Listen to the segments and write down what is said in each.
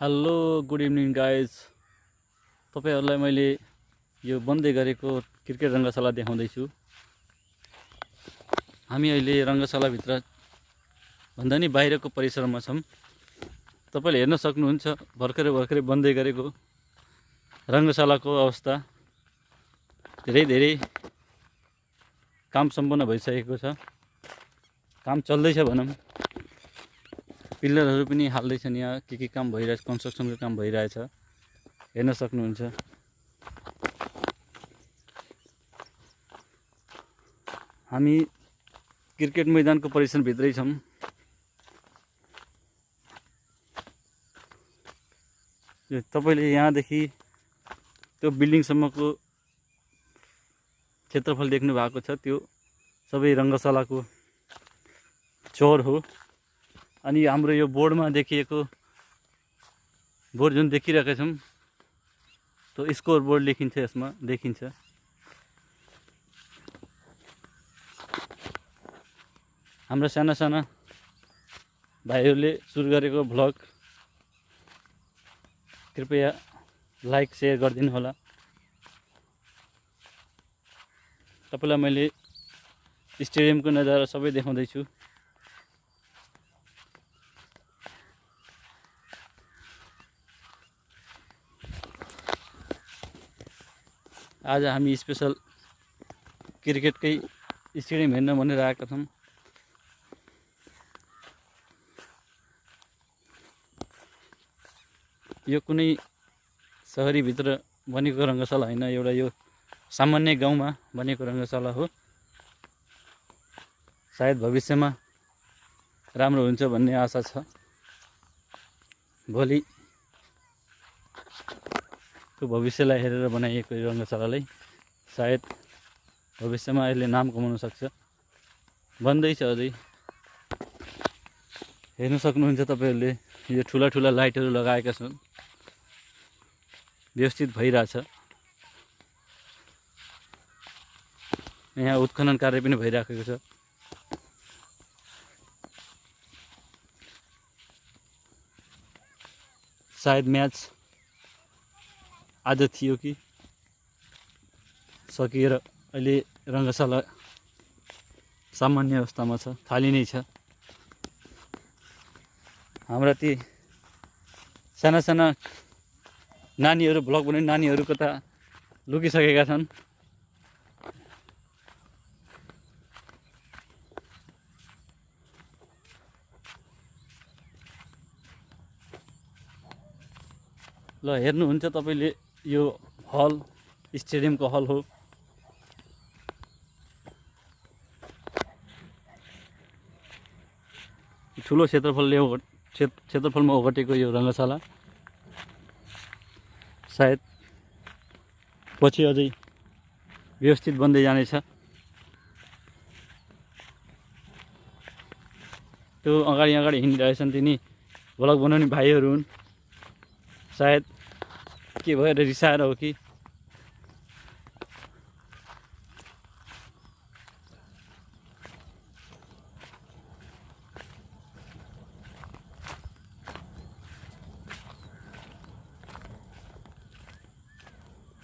Hello good evening guys. तपाईहरुलाई मैले यो बन्दै गरेको क्रिकेट रङ्गशाला देखाउँदैछु। हामी अहिले रङ्गशाला भित्र भन्दा नि बाहिरको परिसरमा छौं। तपाईले हेर्न सक्नुहुन्छ भर्खरै बन्दै गरेको रङ्गशालाको अवस्था धेरै काम सम्पन्न भइसकेको छ। काम चल्दैछ भनौं। पिल्लरहरु पनि हाल्दैछन्। यहाँ के काम भइरहेछ, कन्स्ट्रक्सनको काम भइरहेछ, हेर्न सक्नुहुन्छ। हामी क्रिकेट मैदानको परिसर भित्रै छौं। तपाईले यहाँदेखि त्यो बिल्डिङ सम्मको क्षेत्रफल देख्नु भएको छ, त्यो सबै रङ्गशालाको चौर हो। अनि हाम्रो यो बोर्डमा देखिएको बोर्ड जुन देखिरहेका छौं त्यो स्कोर बोर्ड लेखिन्छ, यसमा देखिन्छ। हाम्रो साना भाइहरूले सुरु गरेको भ्लग कृपया लाइक शेयर गरिदिनु होला। तपाईलाई मैले स्टेडियमको नजारा सबै देखाउँदैछु। आज हामी स्पेशल क्रिकेटकै स्टेडियम हेर्न भनेर आएका छौं। यो कुनै शहरी भित्र बनेको रङ्गशाला हैन, एउटा यो सामान्य गाउँमा बनेको रङ्गशाला हो। सायद भविष्यमा राम्रो हुन्छ भन्ने आशा छ। भोलि त्यो भविष्यलाई हेरेर बनाइएको यो रङ्गशालालाई सायद भविष्यमा यसले नाम कमाउन सक्छ। बन्दैछ अझै, हेर्न सक्नुहुन्छ तपाईहरुले। यो ठुला लाइटहरु लगाएका छन्, व्यवस्थित भइरहेछ। यहाँ उत्खनन कार्य पनि भइराखेको छ। सायद म्याच आज थियो कि सकिएर अहिले रङ्गशाला सामान्य अवस्थामा छ, खाली नै छ। हाम्रा ती साना नानीहरू भ्लग बनाउने नानीहरू कता लुकिसकेका छन्। ल हेर्नुहुन्छ तपाईले, यो हल स्टेडियमको हल हो। ठुलो क्षेत्रफलमा ओगटेको यो रङ्गशाला सायद पछि अझै व्यवस्थित बन्दै जानेछ। त्यो अगाडि हिँडिरहेछन् तिनी भ्लग बनाउने भाइहरू हुन्। सायद के भएर रिसाएर हो कि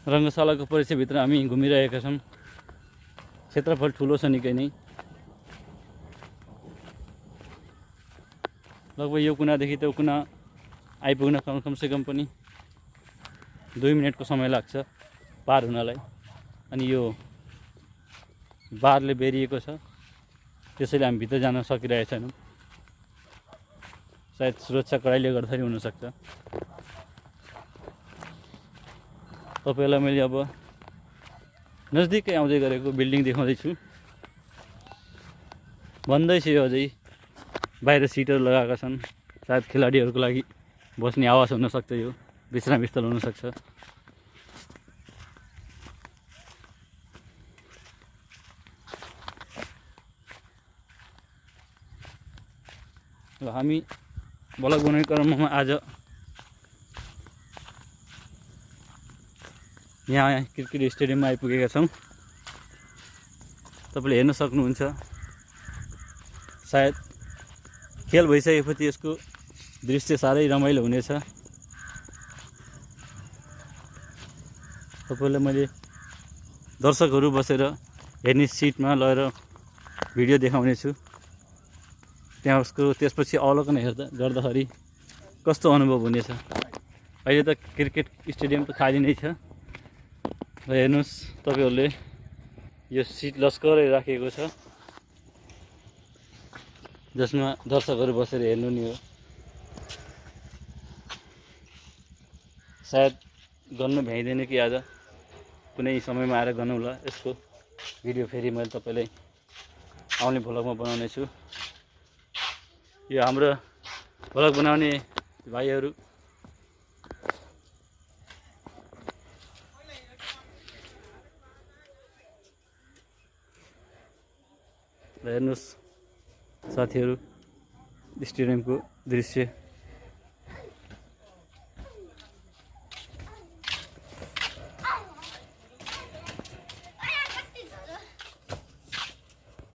रङ्गशालाको परिसरभित्र हामी घुमिरहेका छौं। क्षेत्रफल ठुलो छ निकै नै। लगभग यो कुनादेखि त्यो कुना आइपुग्न कमसेकम पनि 2 मिनेटको समय लाग्छ पार हुनलाई। अनि यो बारले बेरिएको छ, त्यसैले हामी भित्र जान सकिरहेका छैनौं। सायद सुरक्षा कडाइले गर्दाखेरि हुन सक्छ। तपाईलाई मैले अब नजदिकै आउँदै गरेको बिल्डिङ देखाउँदैछु। बन्दैछ यो अझै। बाहिर सिटहरु लगाएका छन्, सायद खेलाडीहरुको लागि बस्ने आवास हुन सक्छ, यो विश्राम स्थल हुन सक्छ। र हामी भ्लग बनाउने क्रममा आज यहाँ क्रिकेट स्टेडियममा आइपुगेका छौं। तपाईले हेर्न सक्नुहुन्छ। सायद खेल भइसकेपछि यसको दृश्य साह्रै रमाइलो हुनेछ। तपाईँलाई मैले दर्शकहरू बसेर हेर्ने सिटमा लगेर भिडियो देखाउने छु। त्यसपछि अवलोकन गर्दाखेरि कस्तो अनुभव हुनेछ। अहिले त क्रिकेट स्टेडियम त खाली नै छ र हेर्नुहोस् तपाईँहरूले यो सिट लस्करै राखेको छ जसमा दर्शकहरू बसेर हेर्नु नि हो। सायद गर्नु भ्याइँदैन कि आज कुनै समयमा आएर गर्नु होला। यसको भिडियो फेरि मैले तपाईँलाई आउने भ्लगमा बनाउने छु। यो हाम्रो भ्लग बनाउने भाइहरू हेर्नुहोस् साथीहरू स्टेडियमको दृश्य।